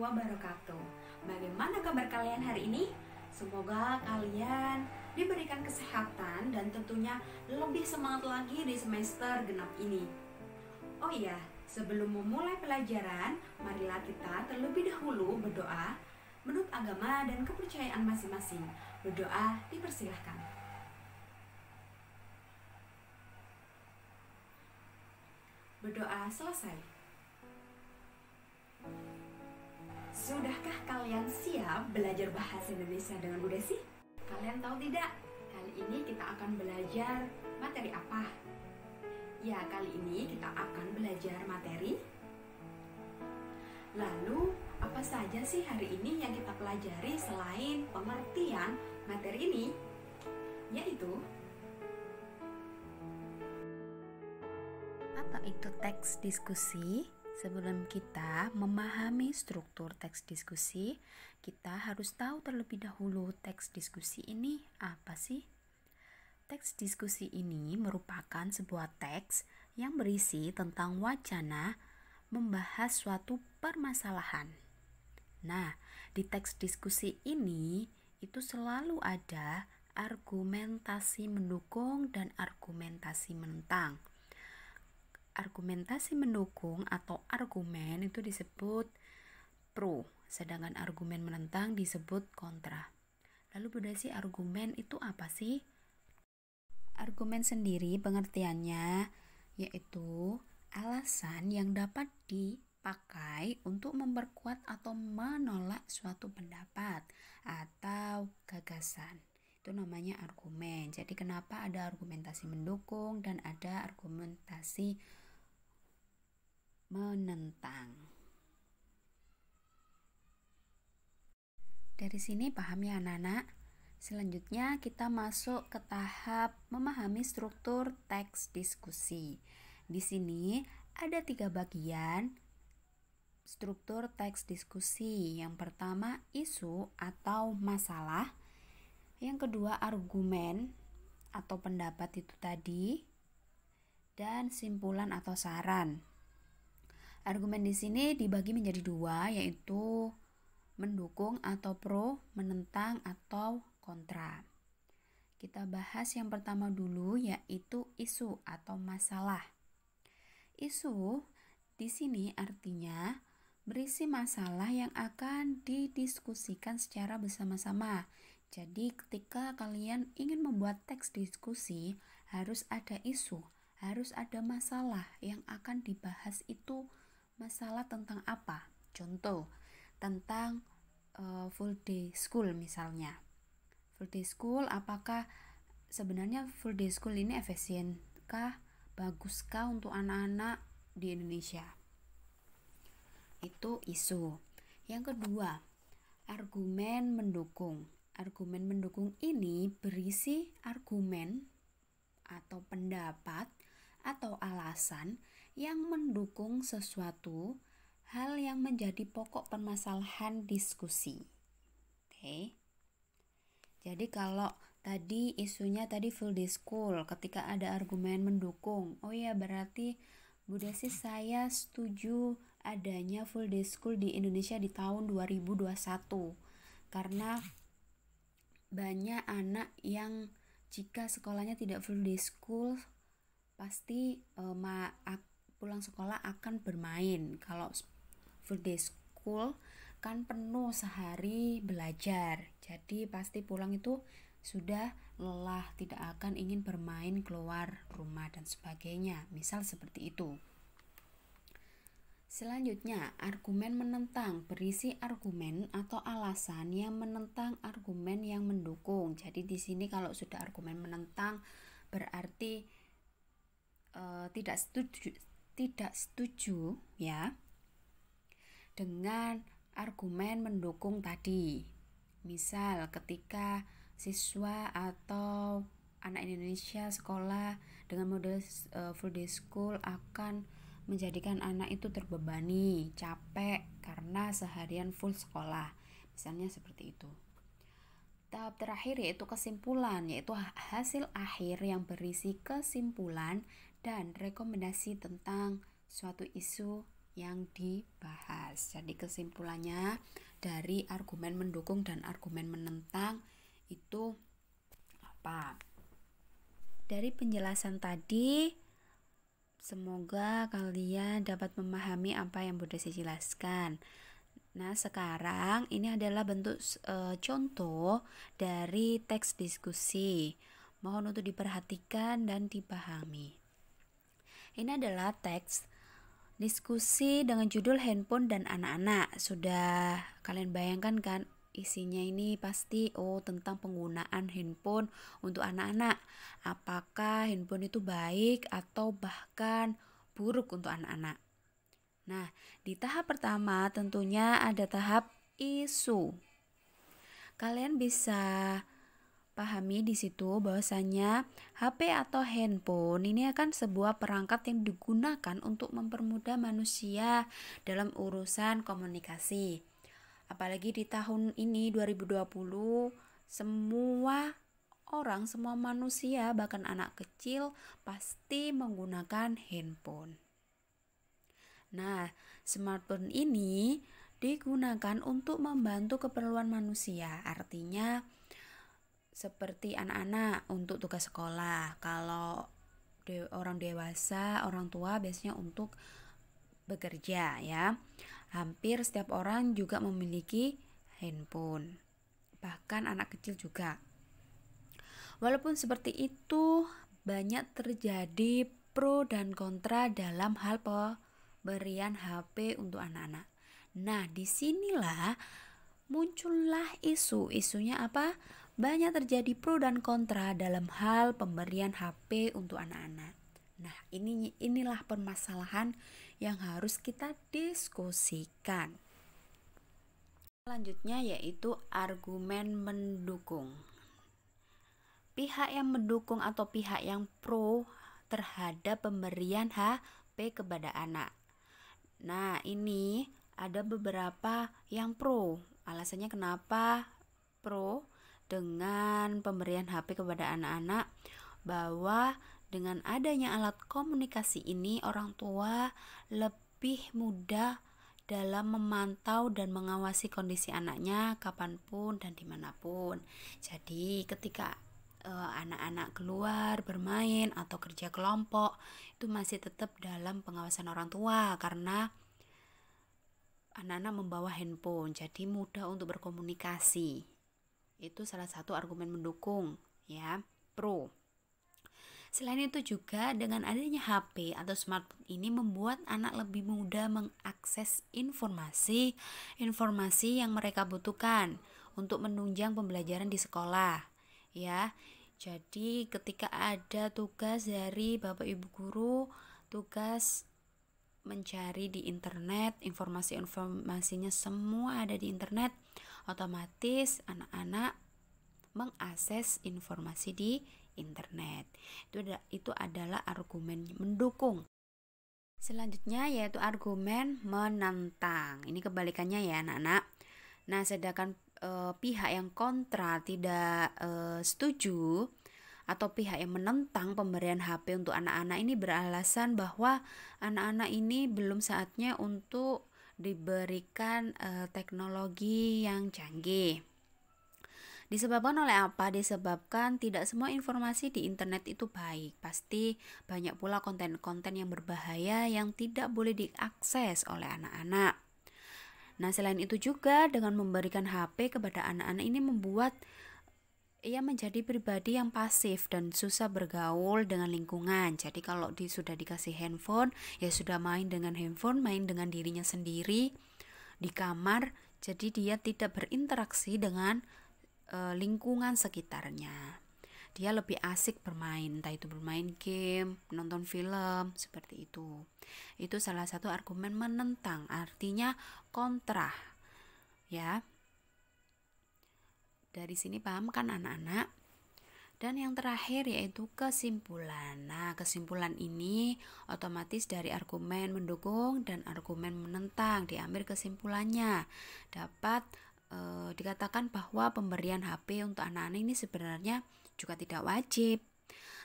wabarakatuh. Bagaimana kabar kalian hari ini? Semoga kalian diberikan kesehatan dan tentunya lebih semangat lagi di semester genap ini. Oh iya, sebelum memulai pelajaran, marilah kita terlebih dahulu berdoa menurut agama dan kepercayaan masing-masing. Berdoa dipersilahkan. Berdoa selesai. Sudahkah kalian siap belajar bahasa Indonesia dengan Bu Desi? Kalian tahu tidak? Kali ini kita akan belajar materi apa? Ya, kali ini kita akan belajar materi. Lalu, apa saja sih hari ini yang kita pelajari selain pengertian materi ini? Yaitu apa itu teks diskusi. Sebelum kita memahami struktur teks diskusi, kita harus tahu terlebih dahulu teks diskusi ini apa sih? Teks diskusi ini merupakan sebuah teks yang berisi tentang wacana membahas suatu permasalahan. Nah, di teks diskusi ini itu selalu ada argumentasi mendukung dan argumentasi menentang. Argumentasi mendukung atau argumen itu disebut pro, sedangkan argumen menentang disebut kontra. Lalu Bu Desi, argumen itu apa sih? Argumen sendiri pengertiannya yaitu alasan yang dapat dipakai untuk memperkuat atau menolak suatu pendapat atau gagasan. Itu namanya argumen. Jadi kenapa ada argumentasi mendukung dan ada argumentasi menentang. Dari sini paham ya anak-anak? Selanjutnya kita masuk ke tahap memahami struktur teks diskusi. Di sini ada 3 bagian struktur teks diskusi. Yang pertama isu atau masalah. Yang kedua argumen atau pendapat itu tadi. Dan simpulan atau saran. Argumen di sini dibagi menjadi 2, yaitu mendukung atau pro, menentang atau kontra. Kita bahas yang pertama dulu, yaitu isu atau masalah. Isu di sini artinya berisi masalah yang akan didiskusikan secara bersama-sama. Jadi ketika kalian ingin membuat teks diskusi, harus ada isu, harus ada masalah yang akan dibahas. Itu masalah tentang apa? Contoh, tentang full day school misalnya. Full day school, apakah sebenarnya full day school ini efisienkah, baguskah untuk anak-anak di Indonesia? Itu isu. Yang kedua, argumen mendukung. Argumen mendukung ini berisi argumen atau pendapat atau alasan yang mendukung sesuatu hal yang menjadi pokok permasalahan diskusi. Oke. Jadi kalau tadi isunya tadi full day school, ketika ada argumen mendukung, oh ya berarti Bu Desi saya setuju adanya full day school di Indonesia di tahun 2021 karena banyak anak yang jika sekolahnya tidak full day school pasti pulang sekolah akan bermain. Kalau full day school kan penuh sehari belajar, jadi pasti pulang itu sudah lelah, tidak akan ingin bermain keluar rumah dan sebagainya, misal seperti itu. Selanjutnya, argumen menentang berisi argumen atau alasan yang menentang argumen yang mendukung. Jadi di sini kalau sudah argumen menentang berarti tidak setuju ya dengan argumen mendukung tadi. Misal ketika siswa atau anak Indonesia sekolah dengan model full day school akan menjadikan anak itu terbebani, capek karena seharian full sekolah. Misalnya seperti itu. Tahap terakhir yaitu kesimpulan, yaitu hasil akhir yang berisi kesimpulan dan rekomendasi tentang suatu isu yang dibahas. Jadi kesimpulannya dari argumen mendukung dan argumen menentang itu apa? Dari penjelasan tadi, semoga kalian dapat memahami apa yang Bunda Desi jelaskan. Nah, sekarang ini adalah bentuk contoh dari teks diskusi. Mohon untuk diperhatikan dan dipahami. Ini adalah teks diskusi dengan judul handphone dan anak-anak. Sudah kalian bayangkan kan isinya ini pasti tentang penggunaan handphone untuk anak-anak. Apakah handphone itu baik atau bahkan buruk untuk anak-anak? Nah, di tahap pertama tentunya ada tahap isu. Kalian bisa pahami di situ bahwasanya HP atau handphone ini akan sebuah perangkat yang digunakan untuk mempermudah manusia dalam urusan komunikasi. Apalagi di tahun ini 2020, semua orang, semua manusia, bahkan anak kecil pasti menggunakan handphone. Nah, smartphone ini digunakan untuk membantu keperluan manusia. Artinya seperti anak-anak untuk tugas sekolah. Kalau orang dewasa, orang tua biasanya untuk bekerja ya. Hampir setiap orang juga memiliki handphone. Bahkan anak kecil juga. Walaupun seperti itu, banyak terjadi pro dan kontra dalam hal pemberian HP untuk anak-anak. Nah, disinilah muncullah isunya apa? Banyak terjadi pro dan kontra dalam hal pemberian HP untuk anak-anak. Nah, inilah permasalahan yang harus kita diskusikan. Selanjutnya yaitu argumen mendukung. Pihak yang mendukung atau pihak yang pro terhadap pemberian HP kepada anak. Nah, ini ada beberapa yang pro. Alasannya kenapa pro dengan pemberian HP kepada anak-anak, bahwa dengan adanya alat komunikasi ini orang tua lebih mudah dalam memantau dan mengawasi kondisi anaknya kapanpun dan dimanapun. Jadi ketika anak-anak keluar bermain atau kerja kelompok, itu masih tetap dalam pengawasan orang tua karena anak-anak membawa handphone, jadi mudah untuk berkomunikasi. Itu salah satu argumen mendukung ya, pro. Selain itu juga dengan adanya HP atau smartphone ini membuat anak lebih mudah mengakses informasi yang mereka butuhkan untuk menunjang pembelajaran di sekolah ya. Jadi ketika ada tugas dari Bapak Ibu guru, tugas mencari di internet, informasinya semua ada di internet, otomatis anak-anak mengakses informasi di internet. Itu adalah argumen mendukung. Selanjutnya yaitu argumen menentang. Ini kebalikannya ya anak-anak. Nah, sedangkan pihak yang kontra tidak setuju atau pihak yang menentang pemberian HP untuk anak-anak ini beralasan bahwa anak-anak ini belum saatnya untuk diberikan teknologi yang canggih. Disebabkan oleh apa? Disebabkan tidak semua informasi di internet itu baik. Pasti banyak pula konten-konten yang berbahaya yang tidak boleh diakses oleh anak-anak. Nah, selain itu juga dengan memberikan HP kepada anak-anak ini membuat ia menjadi pribadi yang pasif dan susah bergaul dengan lingkungan. Jadi kalau sudah dikasih handphone, ya sudah main dengan handphone, main dengan dirinya sendiri di kamar. Jadi dia tidak berinteraksi dengan lingkungan sekitarnya. Dia lebih asik bermain, entah itu bermain game, menonton film, seperti itu. Itu salah satu argumen menentang, artinya kontra. Ya. Dari sini paham kan anak-anak? Dan yang terakhir yaitu kesimpulan. Nah, kesimpulan ini otomatis dari argumen mendukung dan argumen menentang. Diambil kesimpulannya. Dapat dikatakan bahwa pemberian HP untuk anak-anak ini sebenarnya juga tidak wajib.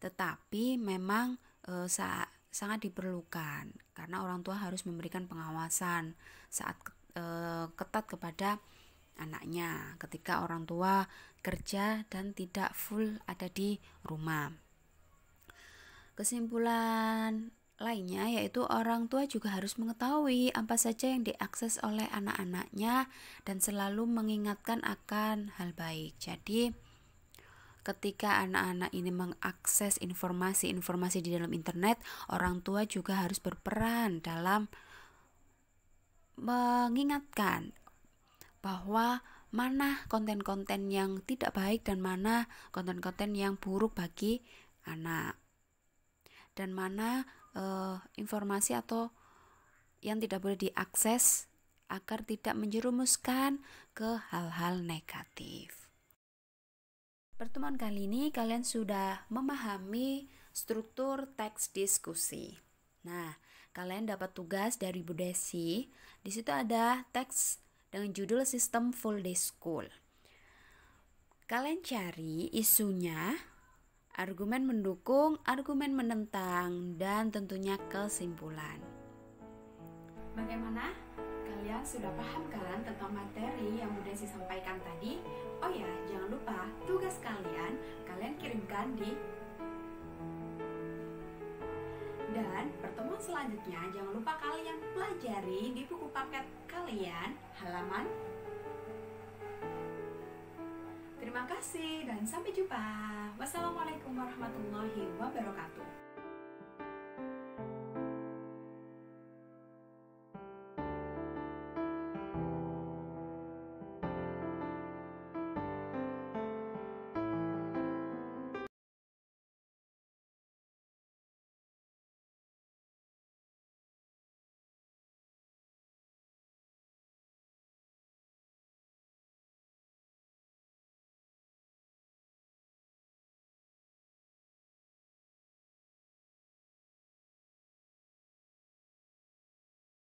Tetapi memang sangat diperlukan karena orang tua harus memberikan pengawasan saat ketat kepada anaknya ketika orang tua kerja dan tidak full ada di rumah. Kesimpulan lainnya yaitu orang tua juga harus mengetahui apa saja yang diakses oleh anak-anaknya dan selalu mengingatkan akan hal baik. Jadi ketika anak-anak ini mengakses informasi-informasi di dalam internet, orang tua juga harus berperan dalam mengingatkan bahwa mana konten-konten yang tidak baik dan mana konten-konten yang buruk bagi anak. Dan mana informasi atau yang tidak boleh diakses agar tidak menjerumuskan ke hal-hal negatif. Pertemuan kali ini kalian sudah memahami struktur teks diskusi. Nah, kalian dapat tugas dari Bu Desi. Di situ ada teks dengan judul Sistem Full Day School. Kalian cari isunya, argumen mendukung, argumen menentang, dan tentunya kesimpulan. Bagaimana? Kalian sudah paham kan tentang materi yang Bu Desi sampaikan tadi? Oh ya, jangan lupa tugas kalian kirimkan di. Dan pertemuan selanjutnya jangan lupa kalian pelajari di buku paket kalian halaman. Terima kasih dan sampai jumpa. Wassalamualaikum warahmatullahi wabarakatuh.